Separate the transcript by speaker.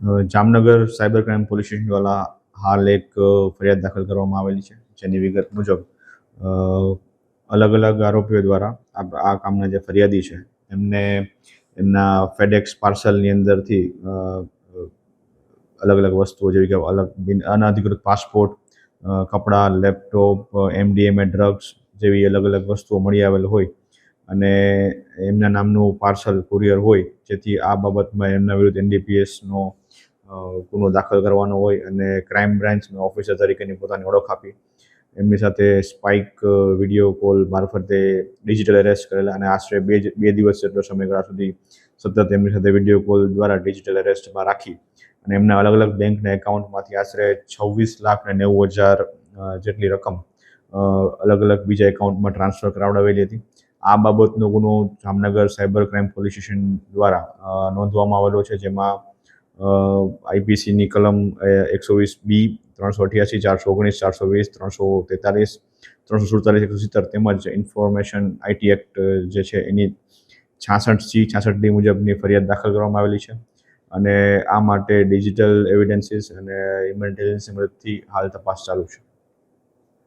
Speaker 1: Jamnagar cyber crime police station દ્વારા હાલ એક ફરિયાદ દાખલ કરવામાં આવેલી છે, જેની વિગત મુજબ અલગ અલગ આરોપીઓ દ્વારા આ કામના જે ફરિયાદી છે એમને એમના ફેડેક્સ પાર્સલની અંદરથી અલગ અલગ વસ્તુઓ જેવી કે અનઅધિકૃત પાસપોર્ટ, કપડાં, લેપટોપ, MDMA ડ્રગ્સ જેવી અલગ અલગ વસ્તુઓ મળી આવેલ હોય અને એમના નામનું પાર્સલ કુરિયર હોય, જેથી આ બાબતમાં એમના વિરુદ્ધ NDPSનો ગુનો દાખલ કરવાનો હોય અને ક્રાઇમ બ્રાન્ચના ઓફિસર તરીકેની પોતાની ઓળખ આપી એમની સાથે સ્પાઇક વિડીયો કોલ મારફતે ડિજિટલ એરેસ્ટ કરેલા અને આશરે બે દિવસ જેટલો સમયગાળા સુધી સતત એમની સાથે વિડીયો કોલ દ્વારા ડિજિટલ એરેસ્ટમાં રાખી અને એમના અલગ અલગ બેંકના એકાઉન્ટમાંથી આશરે 26,90,000 જેટલી રકમ અલગ અલગ બીજા એકાઉન્ટમાં ટ્રાન્સફર કરાવડાવેલી હતી. આ બાબતનો ગુનો Jamnagar cyber crime police station દ્વારા નોંધવામાં આવેલો છે, જેમાં IPCની કલમ 120B, 388, 419, 420, 343, 347, 170 તેમજ ઇન્ફોર્મેશન IT એક્ટ જે છે એની 66C, 66D મુજબની ફરિયાદ દાખલ કરવામાં આવેલી છે અને આ માટે ડિજિટલ એવિડન્સીસ અને હ્યુમન ઇન્ટેલિજન્સની મદદથી હાલ તપાસ ચાલુ છે.